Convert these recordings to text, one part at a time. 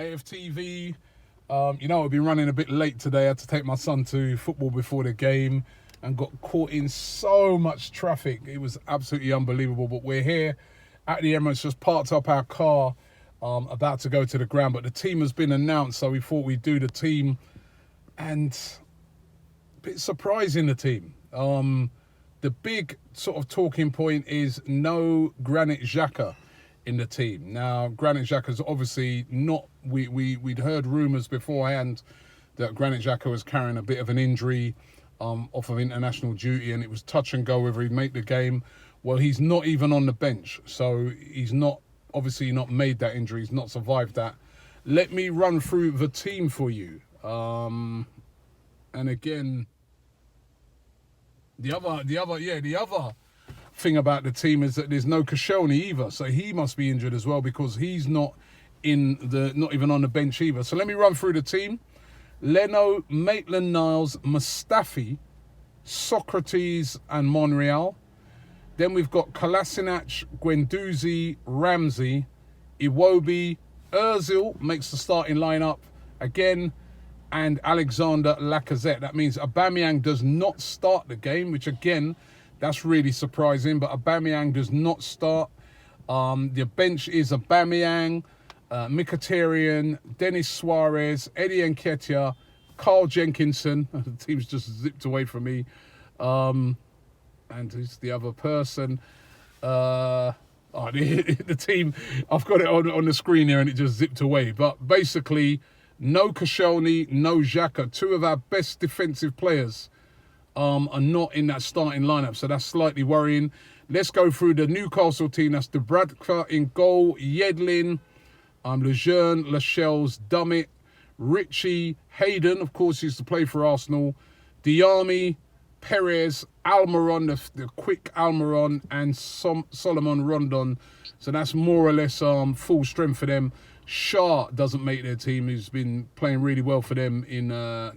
AFTV. I've been running a bit late today. I had to take my son to football before the game and got caught in so much traffic. It was absolutely unbelievable. But we're here at the Emirates, just parked up our car, about to go to the ground. But the team has been announced, so we thought we'd do the team. And a bit surprising, the team. The big sort of talking point is no Granit Xhaka in the team. Now, Granit Xhaka's obviously not... We'd heard rumours beforehand that Granit Xhaka was carrying a bit of an injury off of international duty, and it was touch and go whether he'd make the game. Well, he's not even on the bench, so he's not made that injury. He's not survived that. Let me run through the team for you. And again, the other thing about the team is that there's no Koscielny either, so he must be injured as well because he's not even on the bench either. So let me run through the team. Leno, Maitland-Niles, Mustafi, Socrates and Monreal. Then we've got Kolasinac, Guendouzi, Ramsey, Iwobi, Ozil makes the starting lineup again, and Alexander Lacazette. That means Aubameyang does not start the game, which again, that's really surprising, but Aubameyang does not start. The bench is Aubameyang, Mkhitaryan, Denis Suarez, Eddie Nketiah, Carl Jenkinson. The team's just zipped away from me. And who's the other person? The team, I've got it on the screen here and it just zipped away. But basically, no Koscielny, no Xhaka. Two of our best defensive players are not in that starting lineup, so that's slightly worrying. Let's go through the Newcastle team. That's Dubravka in goal, Yedlin, Lejeune, Lascelles, Dummett, Richie, Hayden, of course, he used to play for Arsenal, Diame, Perez, Almiron, the quick Almiron, and Solomon Rondon. So that's more or less full strength for them. Shah doesn't make their team. He's been playing really well for them in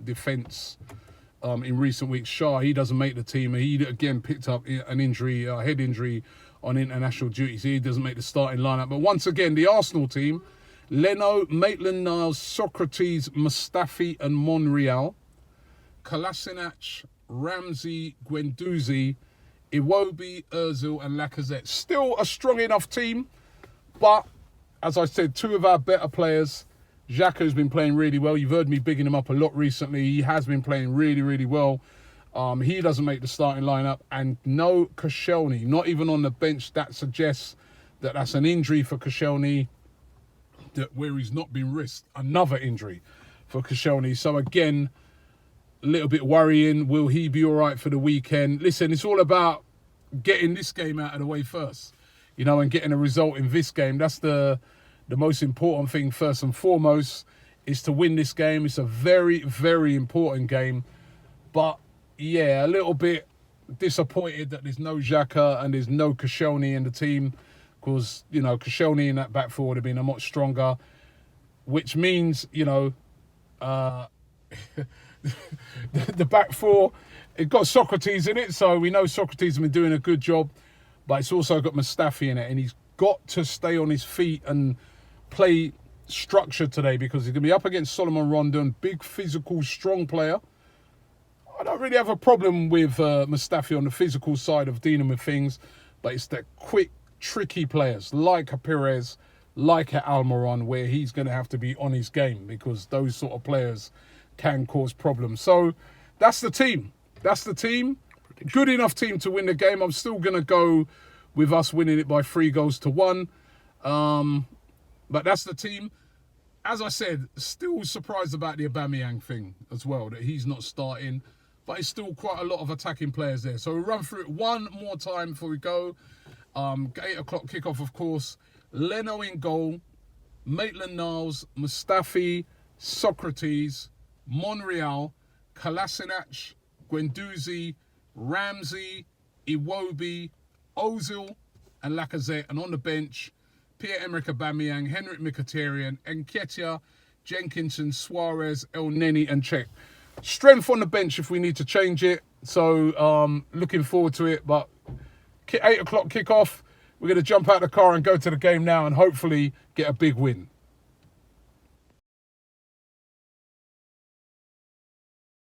defence in recent weeks. Shah, he doesn't make the team. He again picked up an injury, head injury on international duty, so he doesn't make the starting lineup. But once again, the Arsenal team, Leno, Maitland-Niles, Socrates, Mustafi and Monreal, Kolasinac, Ramsey, Guendouzi, Iwobi, Ozil and Lacazette. Still a strong enough team, but as I said, two of our better players. Xhaka's been playing really well. You've heard me bigging him up a lot recently. He has been playing really, really well. He doesn't make the starting lineup, and no Koscielny, not even on the bench. That suggests that that's an injury for Koscielny, where he's not been risked. Another injury for Koscielny. So again, a little bit worrying. Will he be all right for the weekend? Listen, it's all about getting this game out of the way first, and getting a result in this game. That's the most important thing first and foremost, is to win this game. It's a very, very important game. But yeah, a little bit disappointed that there's no Xhaka and there's no Koscielny in the team, because, Koscielny in that back four would have been a much stronger, which means, the back four, it got Socrates in it, so we know Socrates has been doing a good job, but it's also got Mustafi in it, and he's got to stay on his feet and play structured today, because he's going to be up against Solomon Rondon, big, physical, strong player. I don't really have a problem with Mustafi on the physical side of dealing with things, but it's the quick, tricky players like a Perez, like a Almiron, where he's going to have to be on his game, because those sort of players can cause problems. So that's the team. That's the team. Good enough team to win the game. I'm still going to go with us winning it by 3-1. But that's the team. As I said, still surprised about the Aubameyang thing as well, that he's not starting. But it's still quite a lot of attacking players there. So we'll run through it one more time before we go. 8 o'clock kickoff, of course. Leno in goal. Maitland-Niles, Mustafi, Socrates, Monreal, Kolasinac, Guendouzi, Ramsey, Iwobi, Ozil and Lacazette. And on the bench, Pierre-Emerick Aubameyang, Henrik Mkhitaryan, Nketiah, Jenkinson, Suarez, El Neni and Cech. Strength on the bench if we need to change it. So looking forward to it. But 8 o'clock kickoff. We're going to jump out the car and go to the game now and hopefully get a big win.